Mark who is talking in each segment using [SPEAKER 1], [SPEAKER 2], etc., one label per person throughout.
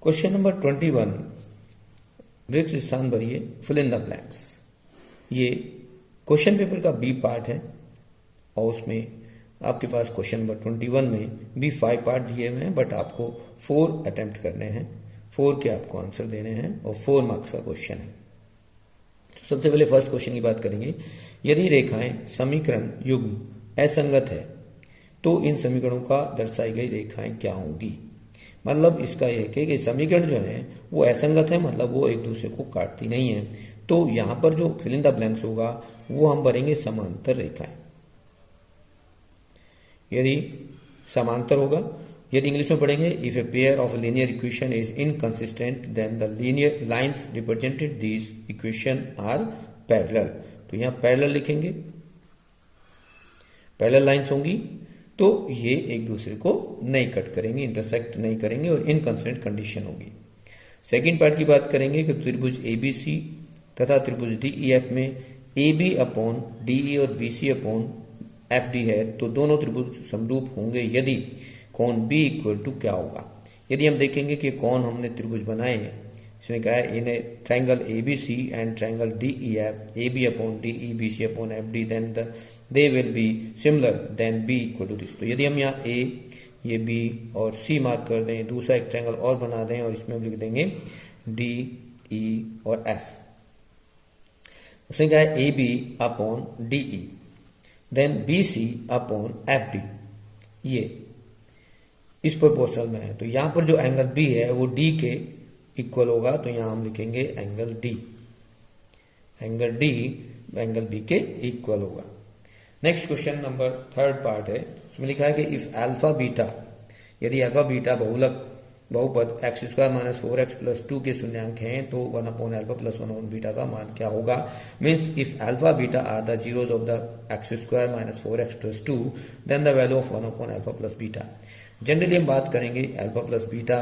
[SPEAKER 1] Question number 21, रिक्त स्थान भरिए, फिल इन द ब्लैंक्स। ये क्वेश्चन पेपर का बी पार्ट है और उसमें आपके पास क्वेश्चन नंबर 21 में भी 5 पार्ट दिए हुए हैं, बट आपको 4 अटेम्प्ट करने हैं, 4 के आपको आंसर देने हैं और 4 मार्क्स का क्वेश्चन है। तो सबसे पहले फर्स्ट क्वेश्चन की बात करेंगे। यदि रेखाएं समीकरण युग्म असंगत है तो इन समीकरणों का दर्शाई गई रेखाएं क्या होंगी। मतलब इसका यह है कि समीकरण जो है वो असंगत है, मतलब वो एक दूसरे को काटती नहीं है। तो यहां पर जो फिल इन द ब्लैंक्स होगा वो हम भरेंगे समांतर रेखाएं। यदि समांतर होगा, यदि इंग्लिश में पढ़ेंगे, if a pair of linear equation is inconsistent then the linear lines represented these equation are parallel. तो यहां पैरेलल लिखेंगे, पैरेलल लाइंस होंगी तो ये एक दूसरे को नहीं कट करेंगे, इंटरसेक्ट नहीं करेंगे और इनकंसिस्टेंट कंडीशन होगी। सेकंड पार्ट की बात करेंगे कि त्रिभुज एबीसी तथा त्रिभुज डीईएफ में AB अपॉन DE और BC अपॉन FD है, तो दोनों त्रिभुज समरूप होंगे यदि कोण B इक्वल टू क्या होगा। यदि हम देखेंगे कि कौन हमने त्रिभुज बनाए हैं, इसमें क्या है, इन्हें triangle ABC and triangle DEF, AB upon DE, BC upon FD, then they will be similar then B equal to this। तो यदि हम यहाँ A, ये B और C मार्क कर दें, दूसरा एक ट्रायंगल और बना दें और इसमें हम लिख देंगे D, E और F। उसने कहा है AB upon DE, then BC upon FD, ये इस प्रोपोर्शनल में है। तो यहां पर जो एंगल B है वो D के इक्वल होगा, तो यहां हम लिखेंगे angle D, angle D angle B के इक्वल होगा। Next question number 3rd part है, उसमें लिखा है कि इफ अल्फा बीटा, यदि अल्फा बीटा बहुपद X square minus 4x plus 2 के शून्यांक हैं तो 1 upon alpha plus 1 upon beta का मान क्या होगा। Means if alpha beta are the zeros of the X square minus 4x plus 2 then the value of 1 upon alpha plus beta. Generally हम बात करेंगे अल्फा प्लस बीटा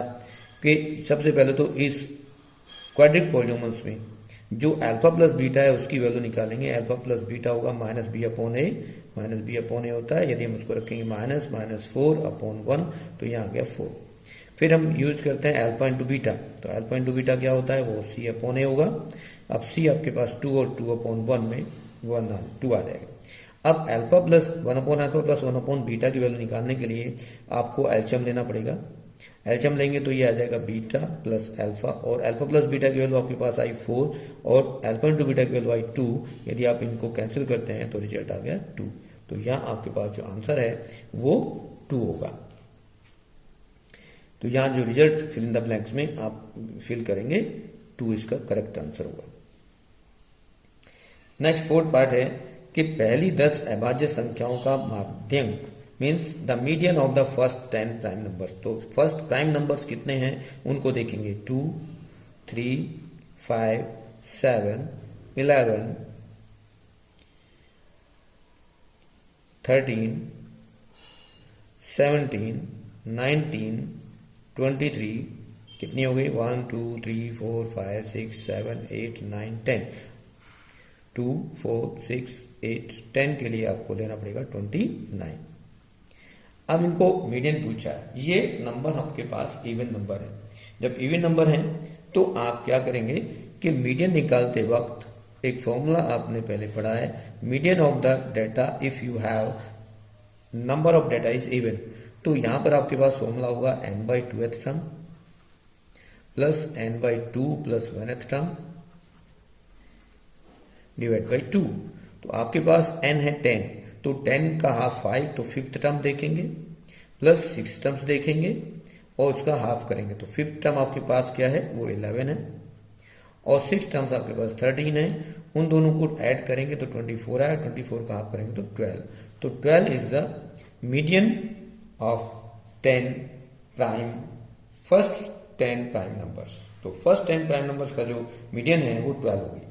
[SPEAKER 1] के। सबसे पहले तो इस क्वाड्रिक पॉलीनोमियल्स में जो अल्फा प्लस बीटा है उसकी वैल्यू निकालेंगे। अल्फा प्लस बीटा होगा माइनस बी अपॉन ए होता है। यदि हम उसको रखेंगे माइनस 4 अपॉन 1 तो यहाँ आ गया 4। फिर हम यूज करते हैं अल्फा इंटू बीटा, तो अल्फा इंटू बीटा क्या होता है, वो सी अपॉन ए होगा। अब सी आपके पास 2 और 2 अपॉन 1 में 2 आ जाएगा। अब alpha plus 1 upon alpha plus 1 upon beta की वैल्यू निकालने के लिए आपको एलसीएम लेना पड़ेगा। एलसीएम लेंगे तो ये आ जाएगा बीटा प्लस अल्फा, और अल्फा प्लस बीटा की वैल्यू आपके पास आई 4 और अल्फा इंटू बीटा की वैल्यू आई 2। यदि आप इनको कैंसिल करते हैं तो रिजल्ट आ गया 2। तो यहाँ आपके पास जो आंसर है वो 2 होगा। तो यहाँ जो result fill in the blanks में आप फिल करेंगे 2 इसका करेक्ट आंसर होगा। नेक्स्ट 4th पार्ट है कि पहली 10 अभाज्य संख्याओं का माध्यक means the median of the first 10 prime numbers. तो फर्स्ट प्राइम नंबर्स कितने हैं उनको देखेंगे, 2, 3, 5, 7, 11, 13, 17, 19, 23, कितनी हो गई, 1, 2, 3, 4, 5, 6, 7, 8, 9, 10, 2, 4, 6, 8, 10 के लिए आपको लेना पड़ेगा 29। अब इनको मीडियन पूछा है। ये नंबर आपके पास इवन नंबर है। जब इवन नंबर है तो आप क्या करेंगे कि मीडियन निकालते वक्त एक फॉर्मूला आपने पहले पढ़ा है, median of the data if you have number of data is even. तो यहां पर आपके पास फॉर्मूला होगा n/2th term plus n/2 plus 1th term divide by 2। तो आपके पास n है 10, तो 10 का हाफ 5, तो 5th टर्म देखेंगे प्लस 6 टर्म्स देखेंगे और उसका हाफ करेंगे। तो 5th टर्म आपके पास क्या है, वो 11 है और 6 टर्म्स आपके पास 13 है। उन दोनों को ऐड करेंगे तो 24 आया, 24 का हाफ करेंगे तो 12। तो 12 is the median of 10 prime first 10 prime numbers. तो फर्स्ट 10 प्राइम नंबर्स का जो मीडियन है वो 12 होगी।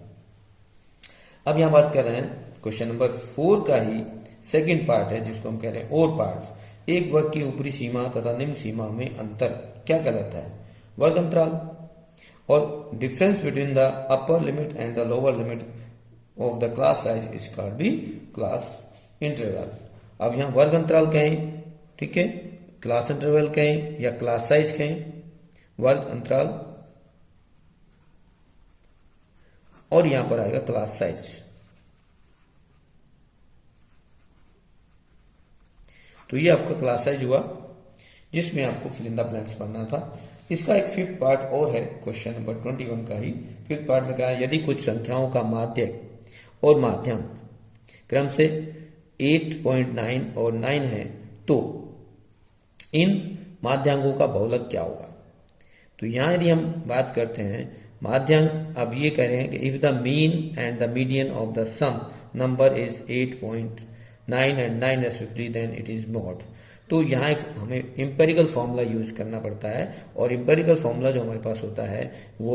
[SPEAKER 1] अब यहां बात कर रहे हैं क्वेश्चन नंबर 4 का ही सेकंड पार्ट है, जिसको हम कह रहे हैं और पार्ट्स। एक वर्ग की ऊपरी सीमा तथा निम्न सीमा में अंतर क्या कहलाता है, वर्ग अंतराल। और difference between the upper limit and the lower limit of the class size is called be class interval. अब यहाँ वर्ग अंतराल कहें, ठीक है, क्लास इंटरवल कहें या क्लास साइज कहें, वर्ग अंतराल, और यहां पर आएगा क्लास साइज। तो ये आपका क्लास साइज हुआ, जिसमें आपको फिल इन द ब्लैंक्स पढ़ना था। इसका एक फिफ्थ पार्ट और है, क्वेश्चन नंबर 21 का ही। फिफ्थ पार्ट में कहा है, यदि कुछ संख्याओं का माध्य और माध्यम क्रम से 8.9 और 9 है तो इन माध्यांकों का बहुलक क्या होगा। तो यहां यदि हम बात करते हैं माध्यांक, अब ये कह रहे हैं कि if the mean and the median of the some number is 8.9 and 9 respectively then it is mode. तो यहाँ एक हमें इंपेरिकल फॉर्मूला यूज करना पड़ता है, और इंपेरिकल फॉर्मूला जो हमारे पास होता है वो